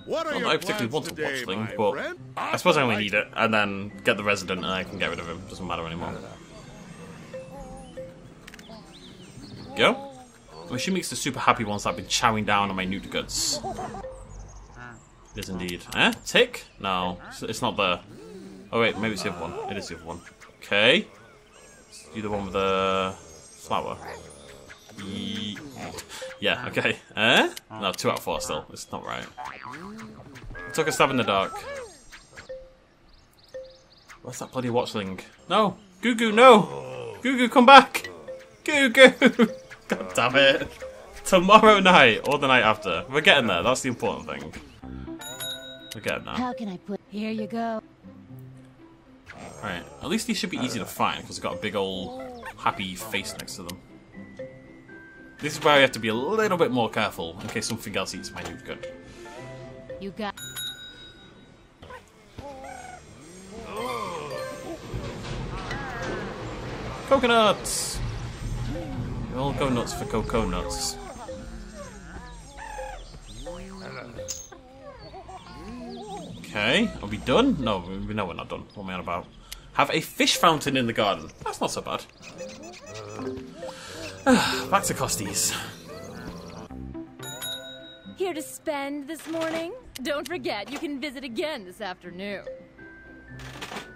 Not that I particularly want a watch link, but I suppose I only need it, and then get the resident and I can get rid of him. Doesn't matter anymore. Go. I'm assuming it's the super happy ones that have been chowing down on my newt goods. It is indeed. Eh? Tick? No, it's not there. Oh wait, maybe it's the other one. It is the other one. Okay. Let's do the one with the flower. Yeah, okay. Eh? No, 2 out of 4 still. It's not right. I took a stab in the dark. Where's that bloody watchling? No! Goo Goo, no! Goo Goo, come back! Goo Goo! God damn it. Tomorrow night, or the night after. We're getting there, that's the important thing. We're getting there. How can I put... Here you go. Right, at least these should be easy to find, because they've got a big old happy face next to them. This is where I have to be a little bit more careful, in case something else eats my newt good. You got... Coconuts! We all go nuts for cocoa nuts. Okay, are we done? No, we know we're not done. What am I on about? Have a fish fountain in the garden. That's not so bad. Back to Costies. Here to spend this morning? Don't forget, you can visit again this afternoon.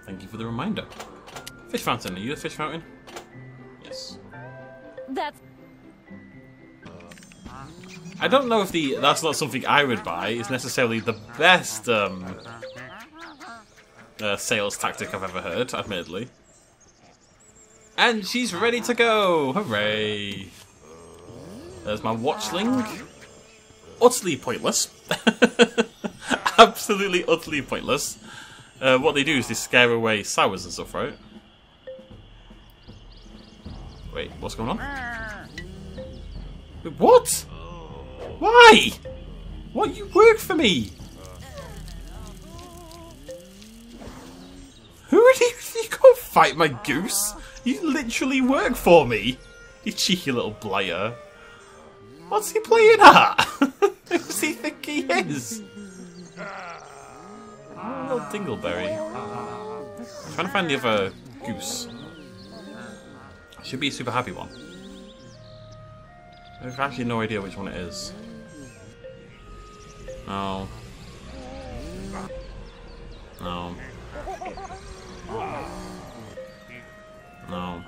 Thank you for the reminder. Fish fountain, are you the fish fountain? Yes. That's... I don't know if that's not something I would buy is necessarily the best sales tactic I've ever heard, admittedly. And she's ready to go! Hooray! There's my watchling. Utterly pointless. Absolutely, utterly pointless. What they do is they scare away sours and stuff, right? Wait, what's going on? Wait, what? Why? What? You work for me? Who are you? You can't fight my goose. You literally work for me. You cheeky little player. What's he playing at? Who does he think he is? Oh, little Dingleberry. I'm trying to find the other goose. Should be a super happy one. I have actually no idea which one it is. No. No. No.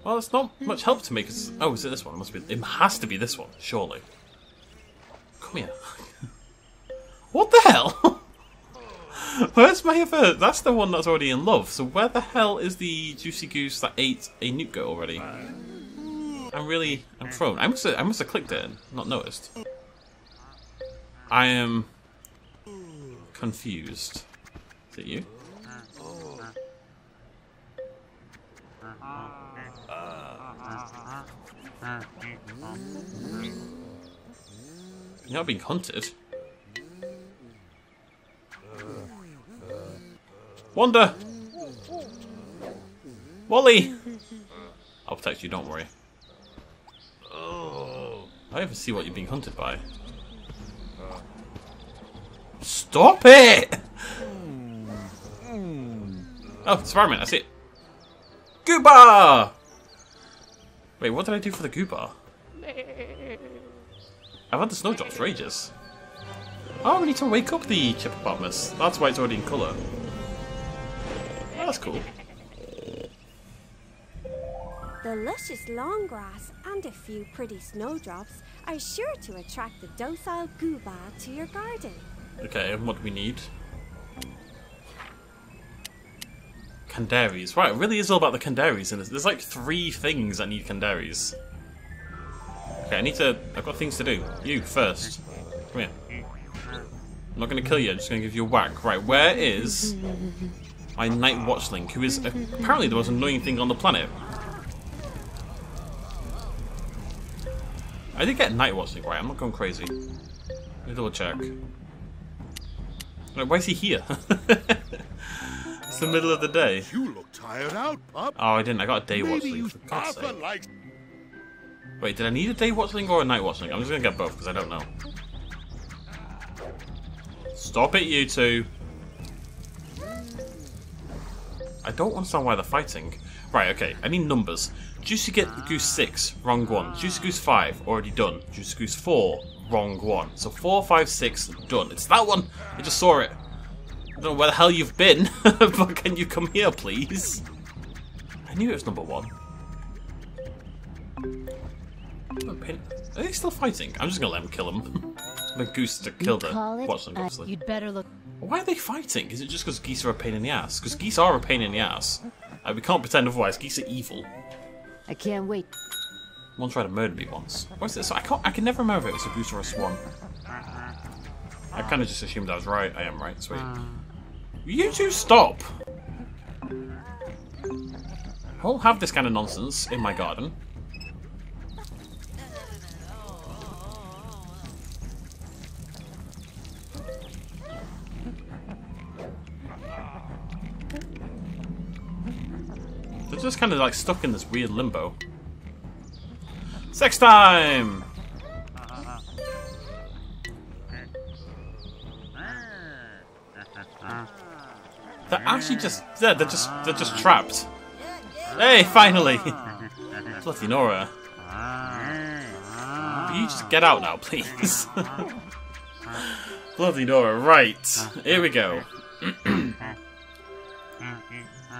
Well, it's not much help to me because... Oh, is it this one? It must be. It has to be this one, surely. Come here. What the hell? Where's my other... That's the one that's already in love. So where the hell is the juicy goose that ate a newt goat already? I'm thrown. I must have clicked it and not noticed. I am confused. Is it you? You're not being hunted. Wanda! Wally! I'll protect you, don't worry. I even see what you're being hunted by. Stop it! Oh, it's environment, I see it. Goobar! Wait, what did I do for the goobar? I've had the snowdrops for ages. Oh, we need to wake up the hippopotamus. That's why it's already in colour. that's cool. The luscious long grass and a few pretty snowdrops are sure to attract the docile gooba to your garden. Okay, and what do we need? Candaries. Right, it really is all about the candaries. And there's like 3 things that need candaries. Okay, I've got things to do. You first. Come here. I'm not going to kill you, I'm just going to give you a whack. Right, where is my night watchling, who is apparently the most annoying thing on the planet? I did get night watchling right, I'm not going crazy. Let me double check. Wait, why is he here? It's the middle of the day. You look tired out, pup. Oh, I didn't. I got a day watchling, for God's sake. Wait, did I need a day watchling or a night watchling? I'm just going to get both because I don't know. Stop it, you two. I don't understand why they're fighting. Right, okay. I need numbers. Juicy Goose 6, wrong one. Juicy Goose 5, already done. Juicy Goose 4, wrong one. So 4, 5, 6, done. It's that one! I just saw it. I don't know where the hell you've been, but can you come here, please? I knew it was number 1. Are they still fighting? I'm just gonna let them kill him. The goose to kill the watchling, obviously. You'd better look. Why are they fighting? Is it just because geese are a pain in the ass? Because geese are a pain in the ass. We can't pretend otherwise. Geese are evil. I can't wait. One tried to murder me once. What's this? I can never remember if it was a goose or a swan. I kind of just assumed I was right. I am right. Sweet. You two stop! I won't have this kind of nonsense in my garden. They're just kind of like stuck in this weird limbo. Sex time! They're actually just they're just trapped. Hey, finally! Bloody Nora. Will you just get out now, please? Bloody Nora, right. Here we go.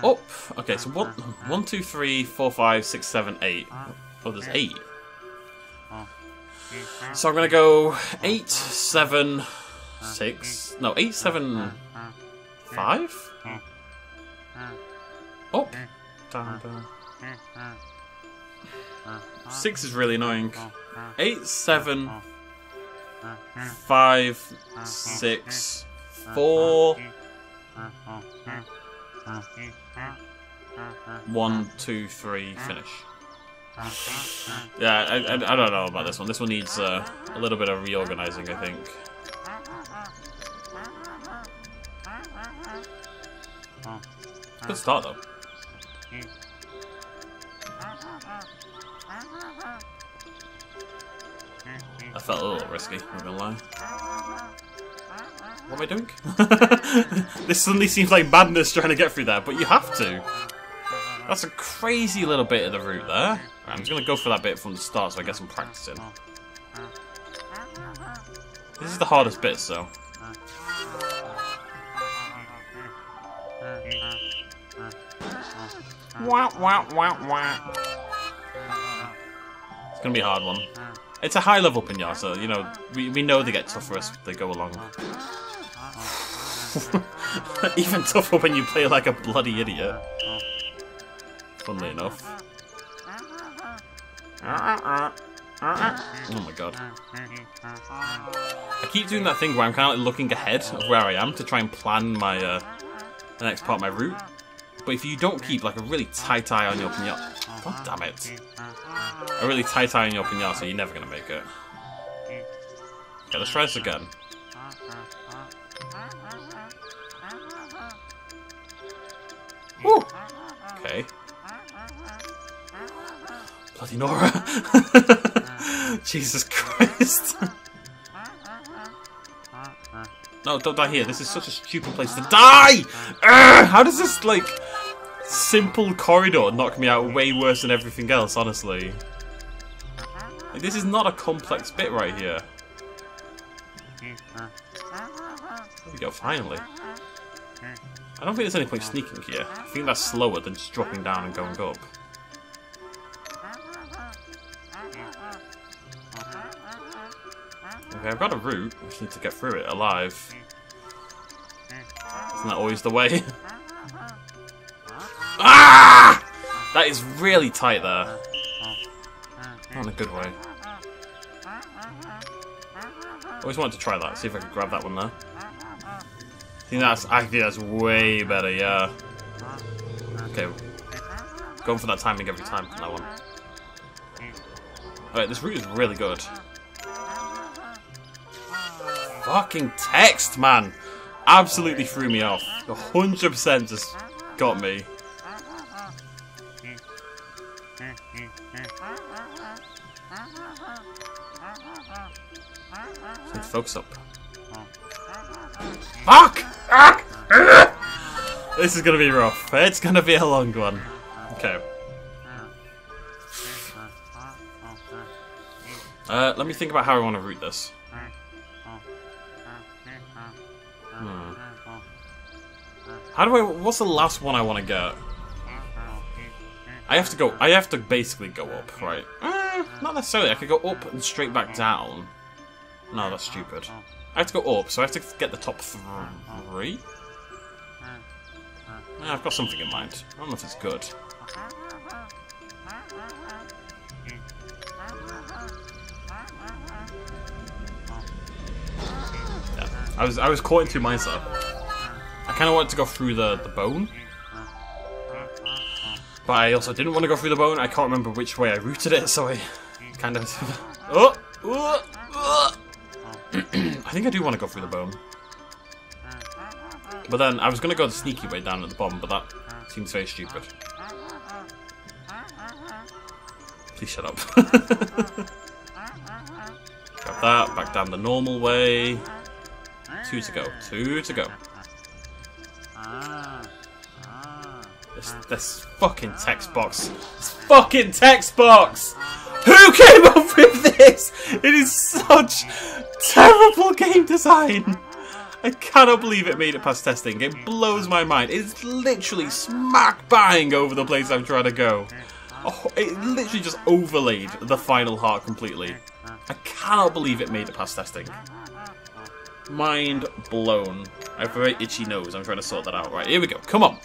Up. Okay, so 1, 2, 3, 4, 5, 6, 7, 8. Oh, there's 8. So I'm gonna go 8, 7, 6. No, 8, 7, 5. Up. Down, down. 6 is really annoying. 8, 7, 5, 6, 4. 1, 2, 3, finish. Yeah, I don't know about this one. This one needs a little bit of reorganizing, I think. Good start, though. That felt a little risky, I'm not gonna lie. What am I doing? This suddenly seems like madness trying to get through there, but you have to. That's a crazy little bit of the route there. Right, I'm just going to go for that bit from the start so I get some practice in. This is the hardest bit, so. Wah, wah, wah, wah. It's going to be a hard one. It's a high level Pinata, so, you know, we know they get tougher as they go along. Even tougher when you play like a bloody idiot. Funnily enough. Oh my god. I keep doing that thing where I'm kind of like looking ahead of where I am to try and plan my the next part of my route. But if you don't keep like a really tight eye on your pinata, god damn it, a really tight eye on your pinata, you're never gonna make it. Okay, let's try this again. Woo! Okay. Bloody Nora! Jesus Christ! No, don't die here. This is such a stupid place to die! Urgh! How does this, like, simple corridor knock me out way worse than everything else, honestly? Like, this is not a complex bit right here. There we go, finally. I don't think there's any point sneaking here. I think that's slower than just dropping down and going up. Okay, I've got a route. I just need to get through it alive. Isn't that always the way? Ah! That is really tight there. Not in a good way. Always wanted to try that. See if I could grab that one there. I think that's way better. Yeah. Okay. Going for that timing every time from that one. Alright, this route is really good. Fucking text, man! Absolutely threw me off. 100% just got me. Just need to focus up. Fuck! This is gonna be rough. It's gonna be a long one. Okay. Let me think about how I want to route this. How do I? What's the last one I want to get? I have to basically go up, right? Not necessarily. I could go up and straight back down. No, that's stupid. I have to go up, so I have to get the top 3. I've got something in mind. I don't know if it's good. Yeah. I was caught in two minds there. I kind of wanted to go through the bone, but I also didn't want to go through the bone. I can't remember which way I routed it, so I kind of. I think I do want to go through the bone, but then I was going to go the sneaky way down at the bottom, but that seems very stupid. Please shut up. Grab that, back down the normal way. 2 to go. 2 to go. This fucking text box. This fucking text box! Who came up with this? It is such terrible game design. I cannot believe it made it past testing. It blows my mind. It's literally smack bang over the place I'm trying to go. Oh, it literally just overlaid the final heart completely. I cannot believe it made it past testing. Mind blown. I have a very itchy nose. I'm trying to sort that out. Right, here we go. Come on.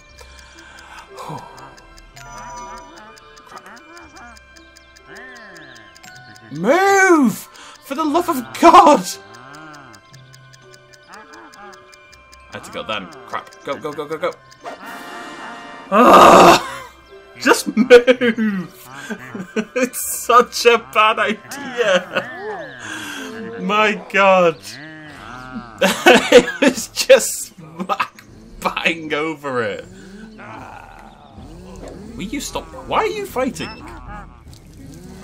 Move! For the love of God! I had to go then. Crap. Go, go, go, go, go. Just move! It's such a bad idea. My God. It was just smack bang over it. Will you stop? Why are you fighting?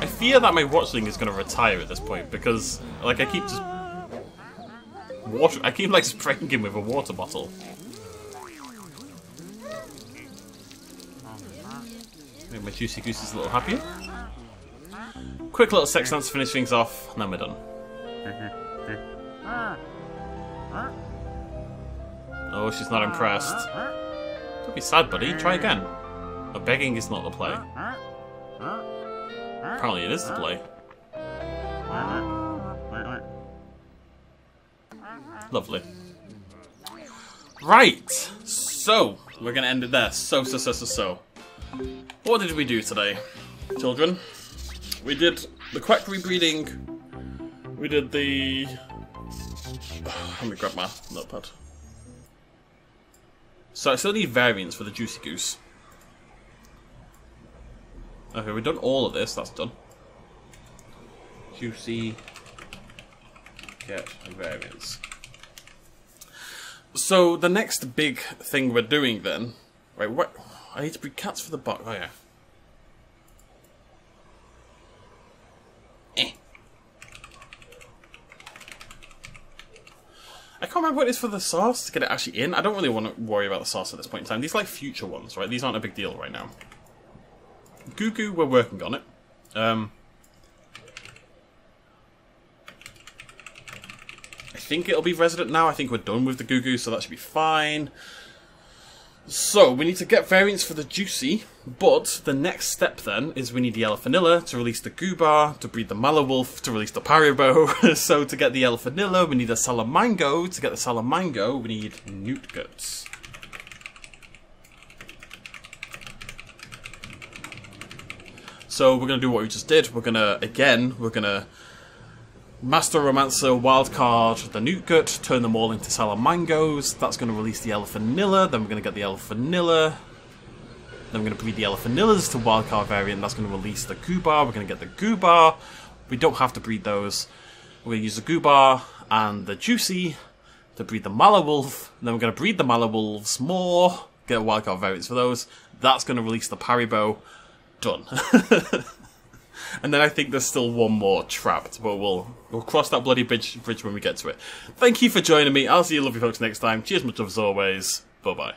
I fear that my watchling is going to retire at this point because, like, I keep like spraying him with a water bottle. Make my juicy gooses a little happier. Quick little sex dance to finish things off, and then we're done. Oh, she's not impressed. Don't be sad, buddy. Try again. Oh, begging is not the play. Apparently it is the play. Lovely. Right! So, we're gonna end it there. So. What did we do today, children? We did the quack rebreeding. We did the... Let me grab my notepad. So I still need variants for the Juicy Goose. Okay, we've done all of this. That's done. Juicy. Get variants. So the next big thing we're doing then... Wait, what? I need to breed cats for the box. Oh yeah. I can't remember what it is for the sauce to get it actually in. I don't really want to worry about the sauce at this point in time. These are like future ones, right? These aren't a big deal right now. Goo Goo, we're working on it. I think it'll be resident now. I think we're done with the Goo Goo, so that should be fine. So, we need to get variants for the Juicy, but the next step then is we need the Elephantilla to release the Goobar, to breed the Malawolf, to release the Paribo. So to get the Elephantilla, we need a Salamango. To get the Salamango, we need Newt Guts. So we're going to do what we just did. We're going to Master Romancer, Wildcard, the Newt Gut, turn them all into Salamangos. That's going to release the Elephantilla. Then we're going to get the Elephantilla. Then we're going to breed the Elephantillas to Wildcard variant. That's going to release the Goobar. We're going to get the Goobar. We don't have to breed those. We're going to use the Goobar and the Juicy to breed the Malawolf. Then we're going to breed the Malawolves more. Get Wildcard variants for those. That's going to release the Paribo. Done. And then I think there's still one more trapped, but we'll cross that bloody bridge when we get to it. Thank you for joining me. I'll see you lovely folks next time. Cheers much love as always. Bye-bye.